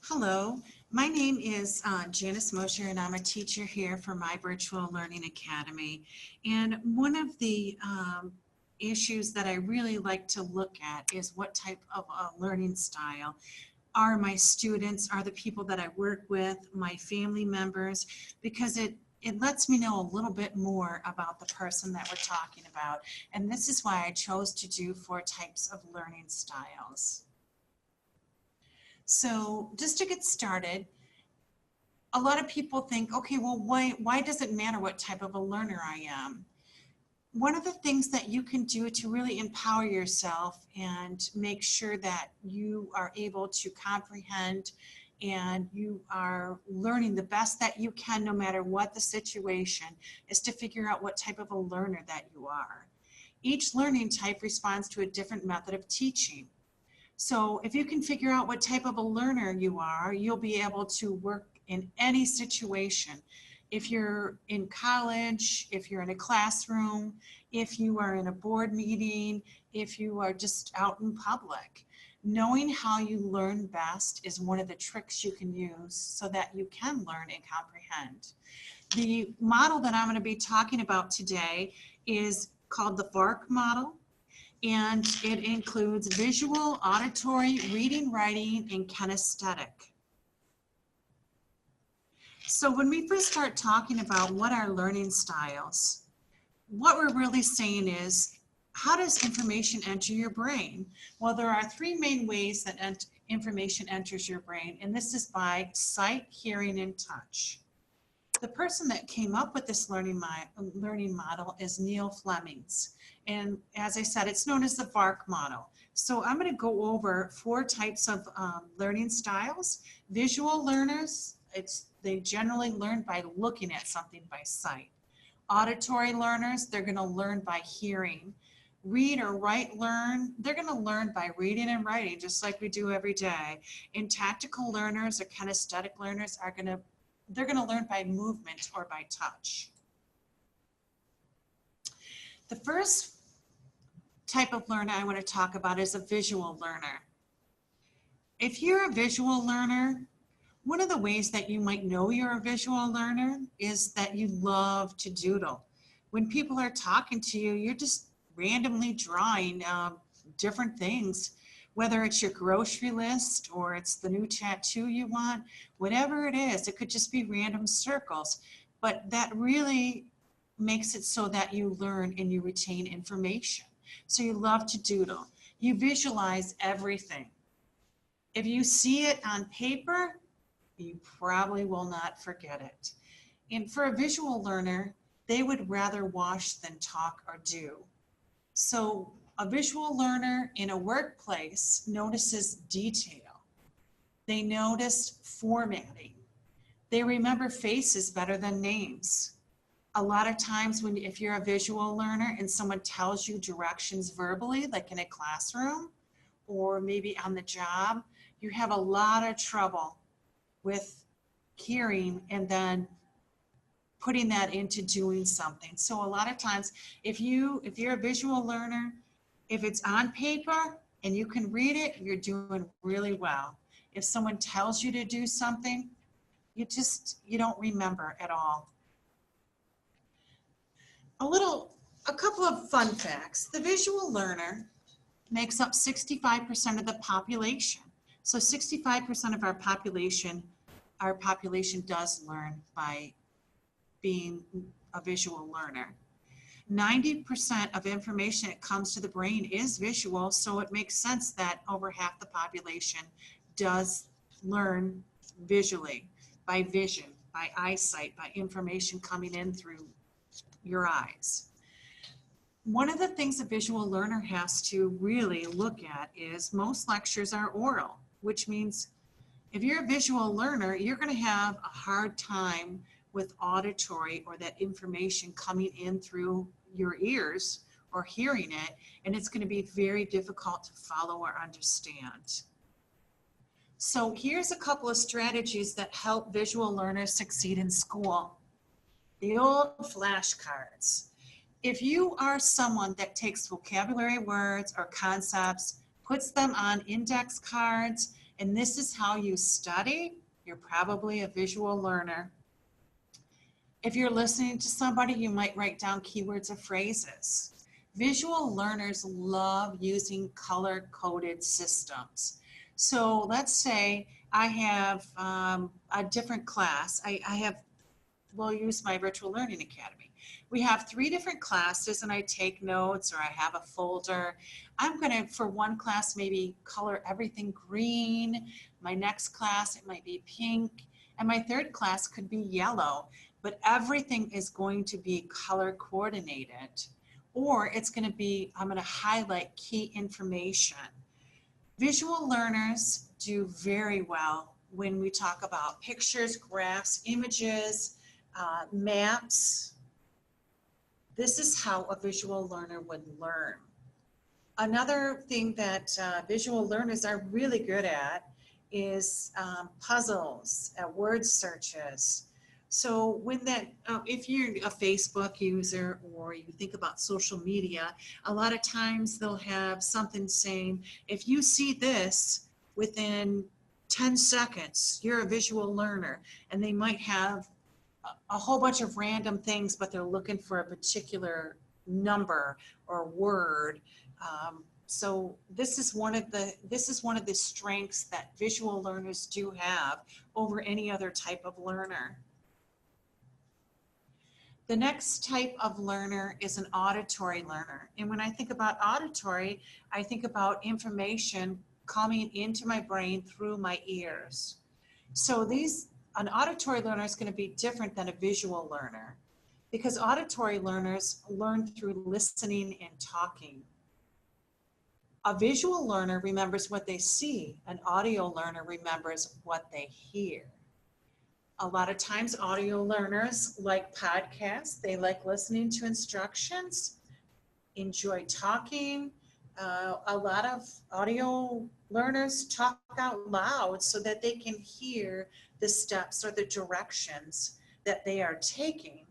Hello, my name is Janice Mosher, and I'm a teacher here for My Virtual Learning Academy. And one of the issues that I really like to look at is what type of learning style are my students, are the people that I work with, my family members, because it lets me know a little bit more about the person that we're talking about. And this is why I chose to do 4 types of learning styles. So just to get started, a lot of people think, okay, well, why does it matter what type of a learner I am? One of the things that you can do to really empower yourself and make sure that you are able to comprehend and you are learning the best that you can no matter what the situation is to figure out what type of a learner that you are. Each learning type responds to a different method of teaching. So if you can figure out what type of a learner you are, you'll be able to work in any situation. If you're in college, if you're in a classroom, if you are in a board meeting, if you are just out in public. Knowing how you learn best is one of the tricks you can use so that you can learn and comprehend. The model that I'm going to be talking about today is called the VARC model. And it includes visual, auditory, reading, writing, and kinesthetic. So when we first start talking about what are learning styles, what we're really saying is, how does information enter your brain? Well, there are 3 main ways that information enters your brain, and this is by sight, hearing, and touch. The person that came up with this learning model is Neil Flemings. And as I said, it's known as the VARC model. So I'm going to go over 4 types of learning styles. Visual learners, they generally learn by looking at something by sight. Auditory learners, they're going to learn by hearing. Read or write learn, they're going to learn by reading and writing, just like we do every day. And tactile learners or kinesthetic learners they're going to learn by movement or by touch. The first type of learner I want to talk about is a visual learner. If you're a visual learner, one of the ways that you might know you're a visual learner is that you love to doodle. When people are talking to you, you're just randomly drawing different things, whether it's your grocery list or it's the new tattoo you want, whatever it is, it could just be random circles, but that really makes it so that you learn and you retain information. So you love to doodle. You visualize everything. If you see it on paper, you probably will not forget it. And for a visual learner, they would rather watch than talk or do. So a visual learner in a workplace notices detail. They notice formatting. They remember faces better than names. A lot of times if you're a visual learner and someone tells you directions verbally, like in a classroom or maybe on the job, you have a lot of trouble with hearing and then putting that into doing something. So a lot of times, if you're a visual learner, if it's on paper and you can read it, you're doing really well. If someone tells you to do something, you don't remember at all. A couple of fun facts. The visual learner makes up 65% of the population. So 65% of our population does learn by being a visual learner. 90% of information that comes to the brain is visual, so it makes sense that over half the population does learn visually, by vision, by eyesight, by information coming in through your eyes. One of the things a visual learner has to really look at is most lectures are oral, which means if you're a visual learner, you're going to have a hard time with auditory or that information coming in through your ears or hearing it, and it's going to be very difficult to follow or understand. So here's a couple of strategies that help visual learners succeed in school. The old flashcards. If you are someone that takes vocabulary words or concepts, puts them on index cards, and this is how you study, you're probably a visual learner. If you're listening to somebody, you might write down keywords or phrases. Visual learners love using color-coded systems. So let's say I have a different class. We'll use my Virtual Learning Academy. We have 3 different classes and I take notes, or I have a folder. I'm gonna, for one class, maybe color everything green. My next class, it might be pink. And my third class could be yellow, but everything is going to be color coordinated, or it's gonna be, I'm gonna highlight key information. Visual learners do very well when we talk about pictures, graphs, images, maps. This is how a visual learner would learn. Another thing that visual learners are really good at is puzzles, word searches. So when that, if you're a Facebook user or you think about social media, a lot of times they'll have something saying, if you see this within 10 seconds, you're a visual learner. And they might have a whole bunch of random things, but they're looking for a particular number or word. So this is one of the strengths that visual learners do have over any other type of learner. The next type of learner is an auditory learner. And when I think about auditory, I think about information coming into my brain through my ears. So an auditory learner is going to be different than a visual learner, because auditory learners learn through listening and talking. A visual learner remembers what they see. An audio learner remembers what they hear. A lot of times audio learners like podcasts. They like listening to instructions, enjoy talking. A lot of audio learners talk out loud so that they can hear the steps or the directions that they are taking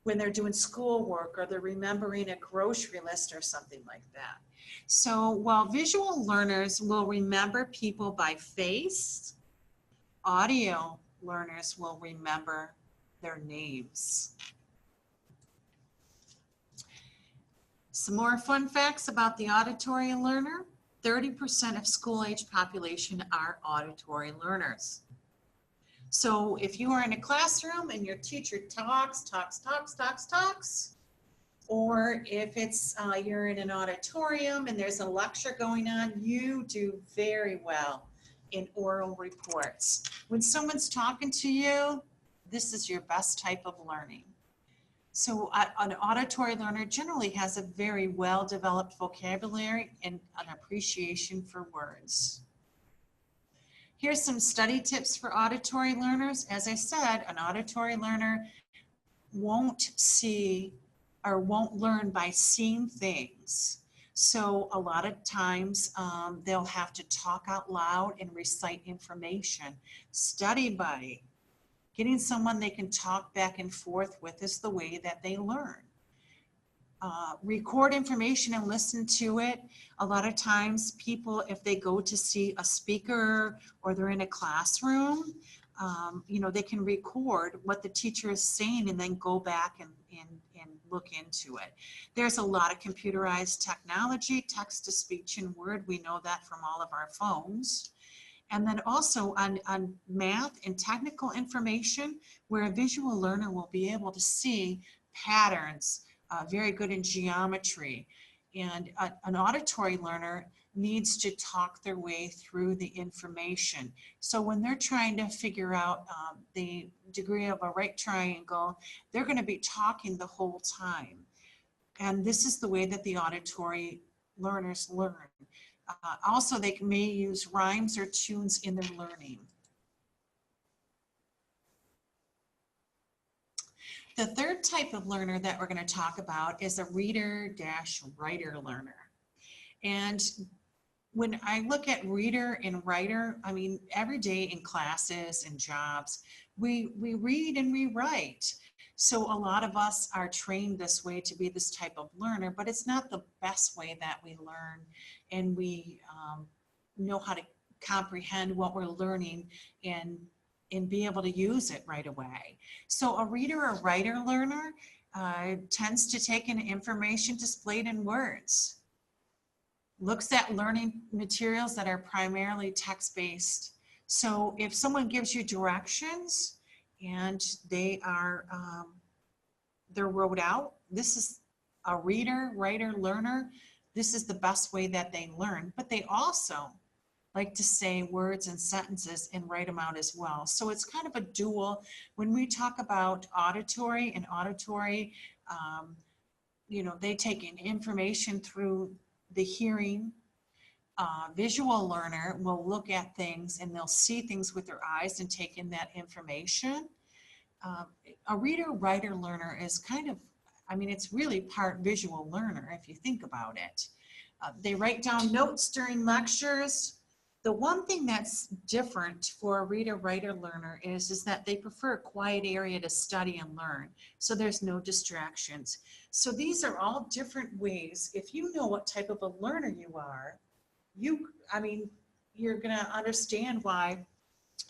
when they're doing schoolwork or they're remembering a grocery list or something like that. So while visual learners will remember people by face, audio learners will remember their names. Some more fun facts about the auditory learner. 30% of school-age population are auditory learners. So if you are in a classroom and your teacher talks, or if it's you're in an auditorium and there's a lecture going on, you do very well in oral reports. When someone's talking to you, this is your best type of learning. So an auditory learner generally has a very well-developed vocabulary and an appreciation for words. Here's some study tips for auditory learners. As I said, an auditory learner won't see or won't learn by seeing things. So a lot of times they'll have to talk out loud and recite information. Study buddy. Getting someone they can talk back and forth with is the way that they learn. Record information and listen to it. A lot of times people, if they go to see a speaker or they're in a classroom, they can record what the teacher is saying and then go back and look into it. There's a lot of computerized technology, text to speech and word. We know that from all of our phones. And then also on math and technical information, where a visual learner will be able to see patterns, very good in geometry. And an auditory learner needs to talk their way through the information. So when they're trying to figure out the degree of a right triangle, they're going to be talking the whole time. And this is the way that the auditory learners learn. Also, they may use rhymes or tunes in their learning. The third type of learner that we're going to talk about is a reader-writer learner. And when I look at reader and writer, I mean, every day in classes and jobs, we read and we write. So a lot of us are trained this way to be this type of learner, but it's not the best way that we learn. And we know how to comprehend what we're learning and be able to use it right away. So a reader or writer learner tends to take in information displayed in words, looks at learning materials that are primarily text-based. So if someone gives you directions and they're wrote out, this is a reader, writer, learner. This is the best way that they learn, but they also like to say words and sentences and write them out as well. So it's kind of a dual. When we talk about auditory, you know, they take in information through the hearing. Visual learner will look at things and they'll see things with their eyes and take in that information. A reader, writer, learner is kind of, I mean, it's really part visual learner if you think about it. They write down notes during lectures. The one thing that's different for a reader, writer, learner is that they prefer a quiet area to study and learn. So there's no distractions. So these are all different ways. If you know what type of a learner you are, you're gonna understand why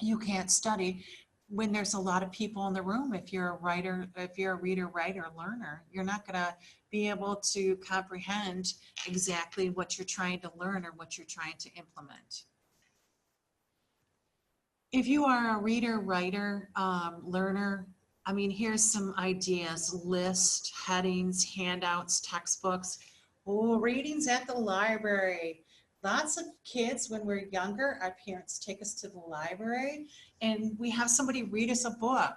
you can't study when there's a lot of people in the room. If you're a reader, writer, learner, you're not gonna be able to comprehend exactly what you're trying to learn or what you're trying to implement. If you are a reader, writer, learner, I mean, here's some ideas: list, headings, handouts, textbooks. Oh, readings at the library. Lots of kids, when we're younger, our parents take us to the library and we have somebody read us a book.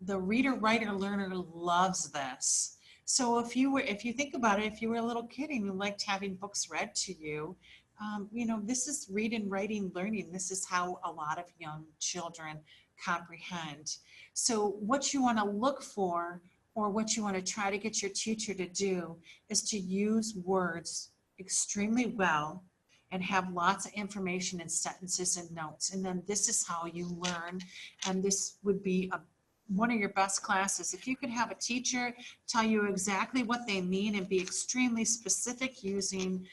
The reader, writer, learner loves this. So if you think about it, if you were a little kid and you liked having books read to you, you know, this is reading, writing, learning. This is how a lot of young children comprehend. So what you want to look for, or what you want to try to get your teacher to do, is to use words extremely well and have lots of information and sentences and notes. And then this is how you learn. And this would be one of your best classes. If you could have a teacher tell you exactly what they mean and be extremely specific using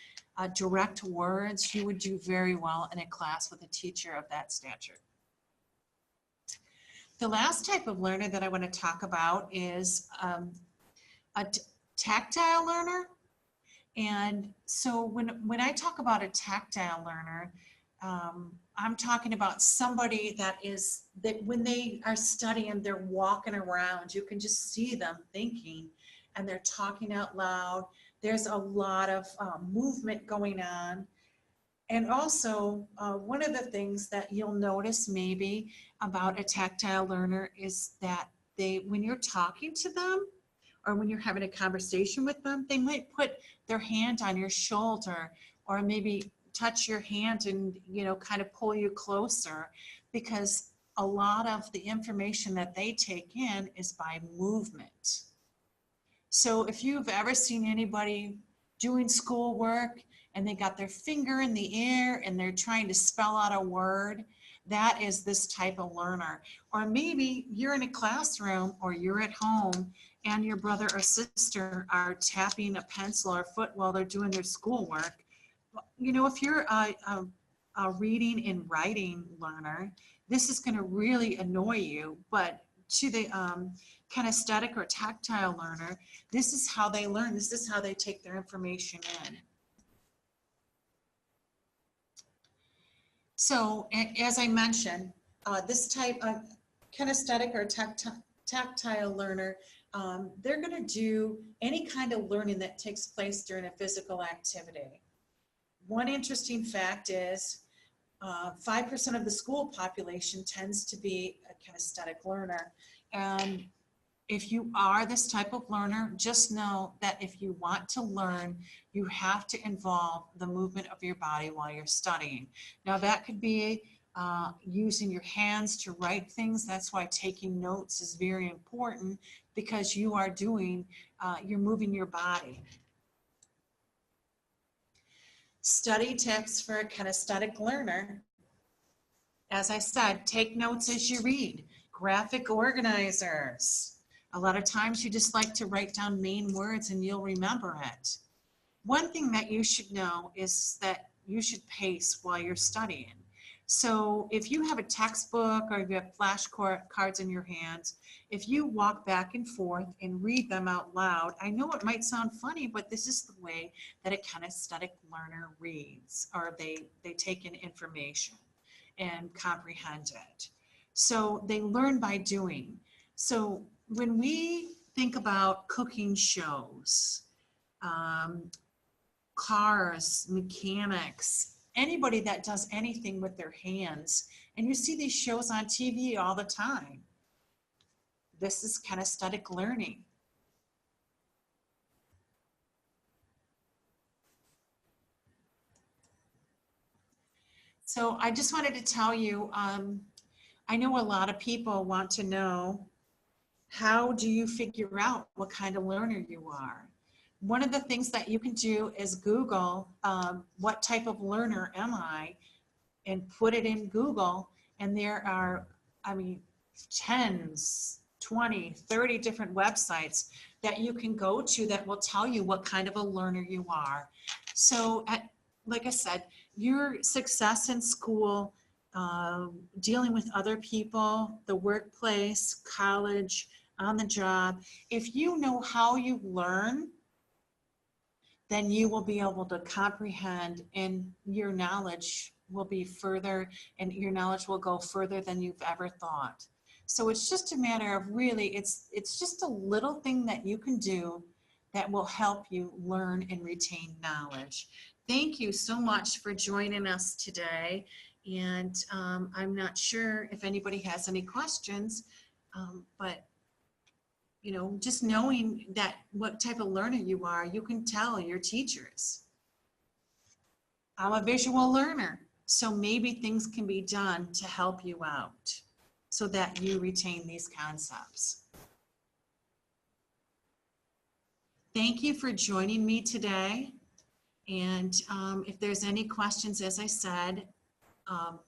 direct words, you would do very well in a class with a teacher of that stature. The last type of learner that I want to talk about is a tactile learner. And so when I talk about a tactile learner, I'm talking about somebody that when they are studying, they're walking around, you can just see them thinking and they're talking out loud. There's a lot of movement going on. And also, one of the things that you'll notice maybe about a tactile learner is that when you're talking to them or when you're having a conversation with them, they might put their hand on your shoulder or maybe touch your hand and, you know, kind of pull you closer, because a lot of the information that they take in is by movement. So if you've ever seen anybody doing schoolwork and they got their finger in the air and they're trying to spell out a word, that is this type of learner. Or maybe you're in a classroom or you're at home and your brother or sister are tapping a pencil or foot while they're doing their schoolwork. You know, if you're a reading and writing learner, this is going to really annoy you. But to the kinesthetic or tactile learner, this is how they learn. This is how they take their information in. So as I mentioned, this type of kinesthetic or tactile learner, they're going to do any kind of learning that takes place during a physical activity. One interesting fact is 5% of the school population tends to be a kinesthetic learner. And if you are this type of learner, just know that if you want to learn, you have to involve the movement of your body while you're studying. Now that could be using your hands to write things. That's why taking notes is very important, because you are you're moving your body. Study tips for a kinesthetic learner. As I said, take notes as you read. Graphic organizers. A lot of times you just like to write down main words and you'll remember it. One thing that you should know is that you should pace while you're studying. So if you have a textbook or you have flashcards in your hands, if you walk back and forth and read them out loud, I know it might sound funny, but this is the way that a kinesthetic learner reads, or they take in information and comprehend it. So they learn by doing. So when we think about cooking shows, cars, mechanics, anybody that does anything with their hands, and you see these shows on TV all the time. This is kinesthetic learning. So I just wanted to tell you, I know a lot of people want to know, how do you figure out what kind of learner you are? One of the things that you can do is Google, what type of learner am I, and put it in Google, and there are, I mean, 10s, 20, 30 different websites that you can go to that will tell you what kind of a learner you are. So like I said, your success in school, dealing with other people, the workplace, college, on the job, if you know how you learn, then you will be able to comprehend, and your knowledge will be further, and your knowledge will go further than you've ever thought. So it's just a matter of really, it's just a little thing that you can do that will help you learn and retain knowledge. Thank you so much for joining us today. And I'm not sure if anybody has any questions, but you know, just knowing that what type of learner you are, you can tell your teachers. I'm a visual learner, so maybe things can be done to help you out so that you retain these concepts. Thank you for joining me today. And if there's any questions, as I said,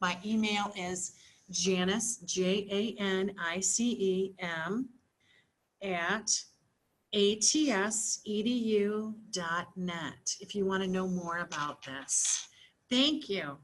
my email is Janice, JANICEM, at atsedu.net if you want to know more about this. Thank you.